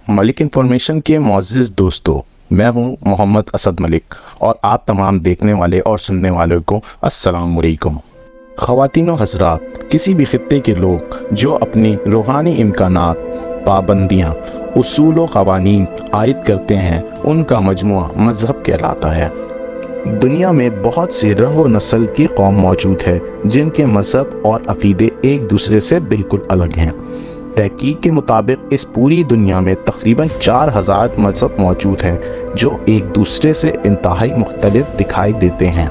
Malik information के मुअज़्ज़िज़ दोस्तों, मैं हूं मोहम्मद असद मलिक और आप तमाम देखने वाले और सुनने वालों को अस्सलाम वालेकुम। ख़वातीन व हज़रात, किसी भी खित्ते के लोग जो अपनी रूहानी इम्कानात, पाबंदियाँ, उसूल व क़वानीन आयद करते हैं, उनका मजमुआ मज़हब कहलाता है। दुनिया में बहुत से रंग व नस्ल की कौम मौजूद है जिनके मज़हब और अक़ीदे एक दूसरे से बिल्कुल अलग हैं। तहकीक के मुताबिक इस पूरी दुनिया में तकरीबन 4000 मज़हब मौजूद हैं जो एक दूसरे से इंतहाई मुख्तलिफ दिखाई देते हैं।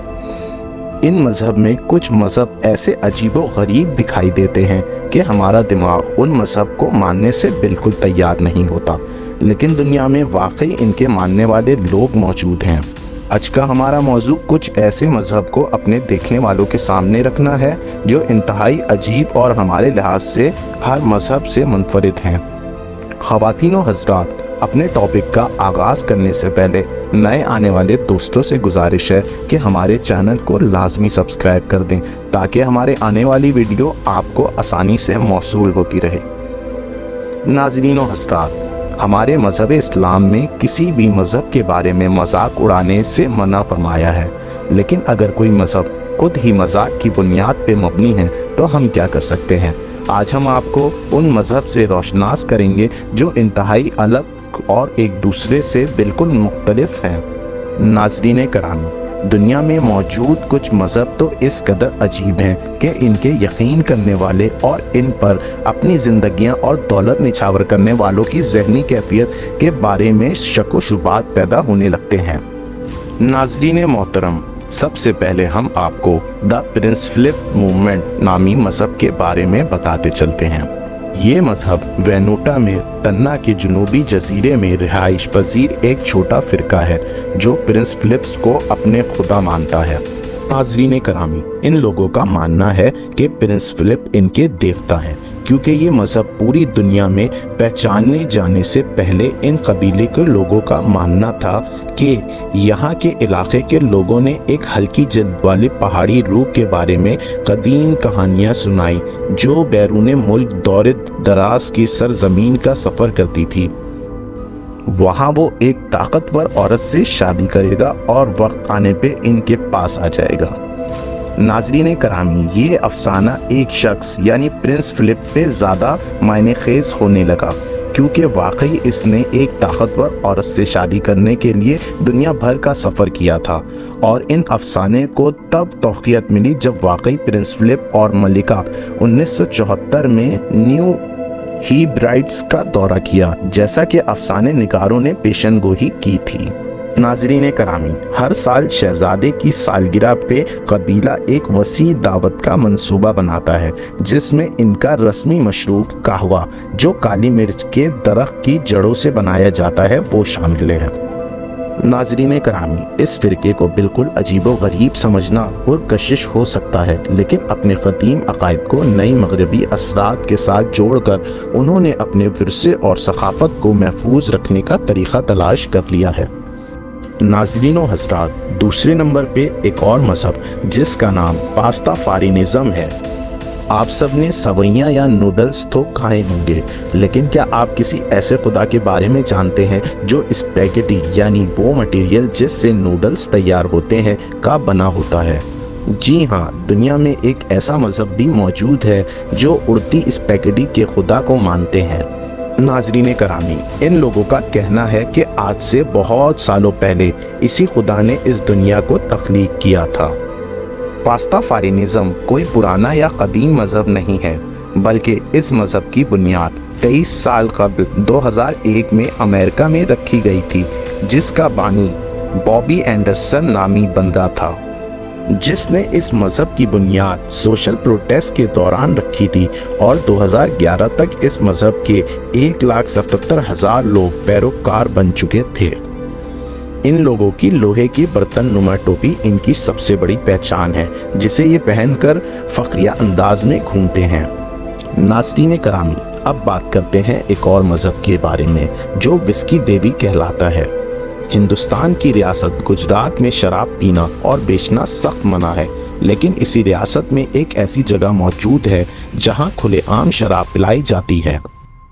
इन मज़हब में कुछ मज़हब ऐसे अजीब व गरीब दिखाई देते हैं कि हमारा दिमाग उन मज़हब को मानने से बिल्कुल तैयार नहीं होता, लेकिन दुनिया में वाकई इनके मानने वाले लोग मौजूद हैं। आज का हमारा मौजू कुछ ऐसे मज़हब को अपने देखने वालों के सामने रखना है जो इंतहाई अजीब और हमारे लिहाज से हर मज़हब से मुनफरिद हैं। ख़वातीन व हज़रात, अपने टॉपिक का आगाज़ करने से पहले नए आने वाले दोस्तों से गुजारिश है कि हमारे चैनल को लाजमी सब्सक्राइब कर दें ताकि हमारे आने वाली वीडियो आपको आसानी से मौसूल होती रहे। नाज़रीन व हज़रात, हमारे मज़हब इस्लाम में किसी भी मज़हब के बारे में मजाक उड़ाने से मना फरमाया है, लेकिन अगर कोई मज़हब खुद ही मजाक की बुनियाद पे मबनी है तो हम क्या कर सकते हैं। आज हम आपको उन मज़हब से रोशनास करेंगे जो इंतहाई अलग और एक दूसरे से बिल्कुल मुख्तलिफ हैं। नाज़रीन करामी, दुनिया में मौजूद कुछ मज़हब तो इस कदर अजीब हैं कि इनके यकीन करने वाले और इन पर अपनी ज़िंदगियां और दौलत निछावर करने वालों की ज़हनी कैफियत के बारे में शक व शुबात पैदा होने लगते हैं। नाज़रीन मोहतरम, सबसे पहले हम आपको द प्रिंस फिलिप मूवमेंट नामी मज़हब के बारे में बताते चलते हैं। ये मज़हब वेनूटा में तन्ना के जुनूबी जजीरे में रिहाइश पजीर एक छोटा फ़िरका है जो प्रिंस फिलिप्स को अपने खुदा मानता है। नाज़रीन करामी, इन लोगों का मानना है कि प्रिंस फिलिप इनके देवता हैं, क्योंकि ये मज़हब पूरी दुनिया में पहचाने जाने से पहले इन कबीले के लोगों का मानना था कि यहाँ के इलाके के लोगों ने एक हल्की जल्द वाली पहाड़ी रूह के बारे में कदीम कहानियाँ सुनाई जो बैरून मुल्क दौरे दराज की सरजमीन का सफ़र करती थी। वहाँ वो एक ताकतवर औरत से शादी करेगा और वक्त आने पे इनके पास आ जाएगा। नाज़रीन करामी, ये अफसाना एक शख्स यानी प्रिंस फिलिप पे ज़्यादा मायने खेज होने लगा, क्योंकि वाकई इसने एक ताकतवर औरत से शादी करने के लिए दुनिया भर का सफ़र किया था। और इन अफसाने को तब तौक़ीयत मिली जब वाकई प्रिंस फिलिप और मलिका 1974 में न्यू हीब्राइड्स का दौरा किया, जैसा कि अफसाने निगारों ने पेशनगोई की थी। नाज़रीन करामी, हर साल शहजादे की सालगिरह पे कबीला एक वसी दावत का मंसूबा बनाता है जिसमें इनका रस्मी मशरूब कहवा, जो काली मिर्च के दरख्त की जड़ों से बनाया जाता है, वो शामिल है। नाज़रीन करामी, इस फ़िरके को बिल्कुल अजीब व गरीब समझना पुरकशिश हो सकता है, लेकिन अपने क़दीम अक़ायद को नई मगरबी असरात के साथ जोड़कर उन्होंने अपने विरसे और सक़ाफ़त को महफूज रखने का तरीक़ा तलाश कर लिया है। नाज़रीन व हज़रात, दूसरे नंबर पे एक और मज़हब जिसका नाम पास्ताफारिनिज़म है। आप सब ने सवैयाँ या नूडल्स तो खाए होंगे, लेकिन क्या आप किसी ऐसे खुदा के बारे में जानते हैं जो स्पैगेटी यानी वो मटेरियल जिससे नूडल्स तैयार होते हैं का बना होता है? जी हाँ, दुनिया में एक ऐसा मज़हब भी मौजूद है जो उड़ती स्पैगेटी के खुदा को मानते हैं। नाज़रीन करामी, इन लोगों का कहना है कि आज से बहुत सालों पहले इसी खुदा ने इस दुनिया को तख्लीक किया था। पास्ताफारिनिज़म कोई पुराना या कदीम मज़हब नहीं है, बल्कि इस मज़हब की बुनियाद 23 साल कबल 2001 में अमेरिका में रखी गई थी, जिसका बानी बॉबी एंडरसन नामी बंदा था, जिसने इस मज़हब की बुनियाद सोशल प्रोटेस्ट के दौरान रखी थी। और 2011 तक इस मज़हब के 1,77,000 लोग पैरोकार बन चुके थे। इन लोगों की लोहे की बर्तन नुमा टोपी इनकी सबसे बड़ी पहचान है, जिसे ये पहनकर फ़ख्रिया अंदाज में घूमते हैं। नाज़रीन करामी, अब बात करते हैं एक और मज़हब के बारे में जो विस्की देवी कहलाता है। हिंदुस्तान की रियासत गुजरात में शराब पीना और बेचना सख्त मना है, लेकिन इसी रियासत में एक ऐसी जगह मौजूद है जहां खुलेआम शराब पिलाई जाती है।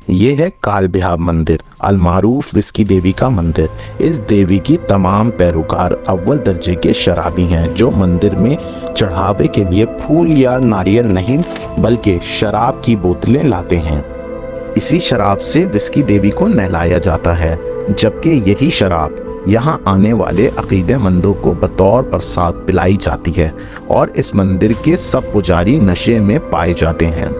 ये है काल बिहार मंदिर, अलमारूफ विस्की देवी का मंदिर। इस देवी की तमाम पैरोकार अव्वल दर्जे के शराबी हैं जो मंदिर में चढ़ावे के लिए फूल या नारियल नहीं बल्कि शराब की बोतलें लाते हैं। इसी शराब से विस्की देवी को नहलाया जाता है, जबकि यही शराब यहाँ आने वाले अकीदेमंदों को बतौर प्रसाद पिलाई जाती है और इस मंदिर के सब पुजारी नशे में पाए जाते हैं।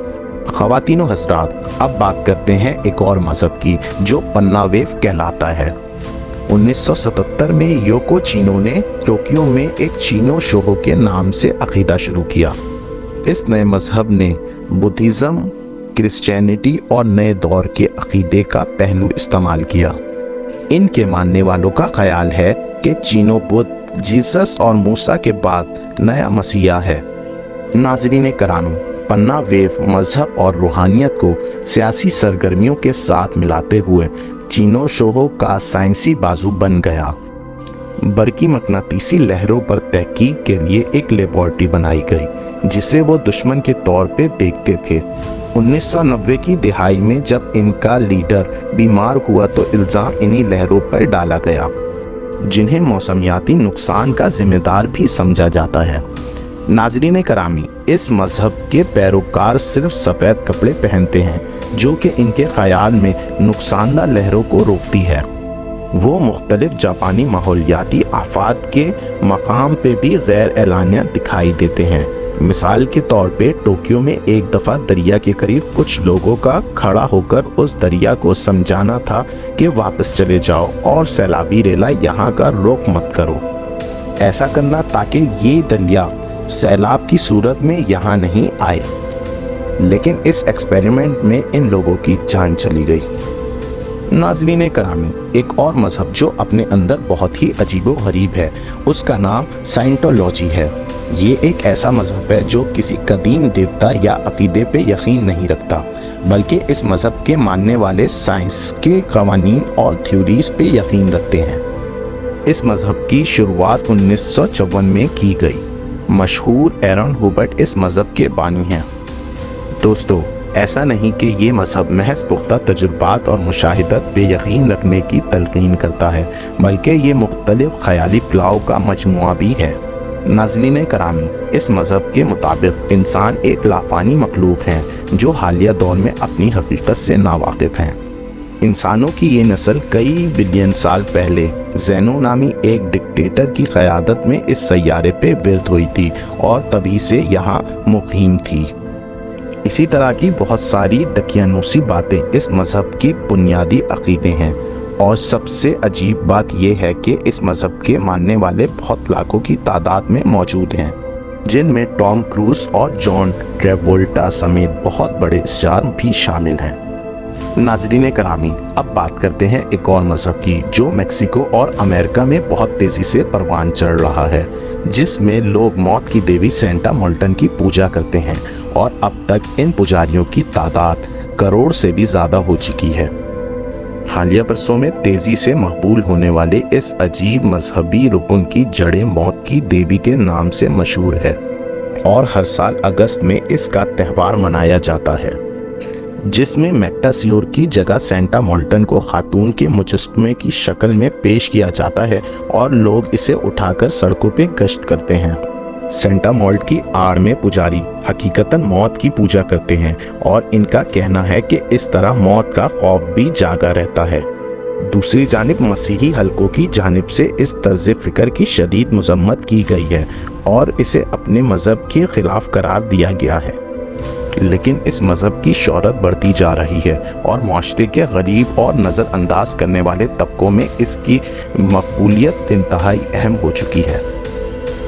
ख़वातीनो हज़रात, अब बात करते हैं एक और मज़हब की जो पन्ना वेव कहलाता है। 1977 में योको चिनो ने टोक्यो में एक चिनो शोहो के नाम से अकीदा शुरू किया। इस नए मज़हब ने बुद्धिज़्म, क्रिश्चियनिटी और नए दौर के अकीदे का पहलू इस्तेमाल किया। इनके मानने वालों का ख्याल है कि चिनो बुद्ध, जीसस और मूसा के बाद नया मसीहा है। नाज़रीन कराम, पन्ना वेव मज़हब और रूहानियत को सियासी सरगर्मियों के साथ मिलाते हुए चिनो शोहो का साइंसी बाजू बन गया। बरकी मकनातीसी लहरों पर तहकीक के लिए एक लेबॉर्ट्री बनाई गई जिसे वो दुश्मन के तौर पे देखते थे। 1990 की दिहाई में जब इनका लीडर बीमार हुआ तो इल्ज़ाम इन्हीं लहरों पर डाला गया, जिन्हें मौसमियाती नुकसान का जिम्मेदार भी समझा जाता है। नाज़रीन करामी, इस मज़हब के पैरोकार सिर्फ सफ़ेद कपड़े पहनते हैं जो कि इनके ख़याल में नुकसानदा लहरों को रोकती है। वो मुख्तलिफ जापानी माहौलियाती आफात के मकाम पे भी गैर एलानिया दिखाई देते हैं। मिसाल के तौर पे टोक्यो में एक दफ़ा दरिया के करीब कुछ लोगों का खड़ा होकर उस दरिया को समझाना था कि वापस चले जाओ और सैलाबी रेला यहाँ का रोक मत करो। ऐसा करना ताकि ये दरिया सैलाब की सूरत में यहाँ नहीं आए। लेकिन इस एक्सपेरिमेंट में इन लोगों की जान चली गई। नाज़रीन करामी, एक और मज़हब जो अपने अंदर बहुत ही अजीबो गरीब है, उसका नाम साइंटोलॉजी है। ये एक ऐसा मज़हब है जो किसी कदीम देवता या अकीदे पे यकीन नहीं रखता, बल्कि इस मज़हब के मानने वाले साइंस के क़वानीन और थ्योरीज़ पे यकीन रखते हैं। इस मज़हब की शुरुआत 1954 में की गई। मशहूर एरन हुबर्ट इस मज़हब के बानी हैं। दोस्तों, ऐसा नहीं कि ये मज़हब महज पुख्ता तजुर्बात और मुशाहिदत पे यकीन रखने की तलकीन करता है, बल्कि ये मुख्तलिफ ख़याली पुलाव का मजमुआ भी है। नाज़रीन करामी, इस मज़हब के मुताबिक इंसान एक लाफानी मखलूक है जो हालिया दौर में अपनी हकीकत से नावाकिफ़ हैं। इंसानों की ये नस्ल कई बिलियन साल पहले ज़ेनो नामी एक डिक्टेटर की क़यादत में इस सैयारे पे विर्द हुई थी और तभी से यहाँ मुक़ीम थी। इसी तरह की बहुत सारी दकियानूसी बातें इस मज़हब की बुनियादी अक़ीदे हैं और सबसे अजीब बात यह है कि इस मज़हब के मानने वाले बहुत लाखों की तादाद में मौजूद हैं, जिनमें टॉम क्रूज और जॉन ट्रेवोल्टा समेत बहुत बड़े स्टार भी शामिल हैं। नाज़रीन करामी, अब बात करते हैं एक और मज़हब की जो मेक्सिको और अमेरिका में बहुत तेज़ी से परवान चढ़ रहा है, जिसमें लोग मौत की देवी सेंटा मोल्टन की पूजा करते हैं और अब तक इन पुजारियों की तादाद करोड़ से भी ज़्यादा हो चुकी है। हालिया बरसों में तेज़ी से मकबूल होने वाले इस अजीब मजहबी रुकन की जड़ें मौत की देवी के नाम से मशहूर है और हर साल अगस्त में इसका त्यौहार मनाया जाता है, जिसमें मैक्टासियोर की जगह सेंटा मोल्टन को खातून के मुजस्समे की शक्ल में पेश किया जाता है और लोग इसे उठाकर सड़कों पे गश्त करते हैं। सेंटा मोल्ट की आड़ में पुजारी हकीकतन मौत की पूजा करते हैं और इनका कहना है कि इस तरह मौत का खौफ भी जागा रहता है। दूसरी जानिब मसीही हलकों की जानिब से इस तर्ज़ फ़िक्र की शदीद मज़म्मत की गई है और इसे अपने मज़हब के ख़िलाफ़ करार दिया गया है। लेकिन इस मज़हब की शोहरत बढ़ती जा रही है और माशरे के गरीब और नज़रअंदाज करने वाले तबकों में इसकी मकबूलियत इंतहाई अहम हो चुकी है।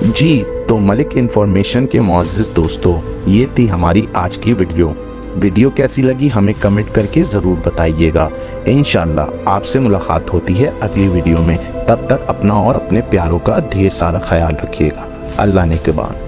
जी तो मलिक इन्फॉर्मेशन के मुअज़्ज़िज़ दोस्तों, ये थी हमारी आज की वीडियो कैसी लगी हमें कमेंट करके ज़रूर बताइएगा। इंशाअल्लाह आपसे मुलाकात होती है अगली वीडियो में। तब तक अपना और अपने प्यारों का ढेर सारा ख्याल रखिएगा। अल्लाह ने के बाद।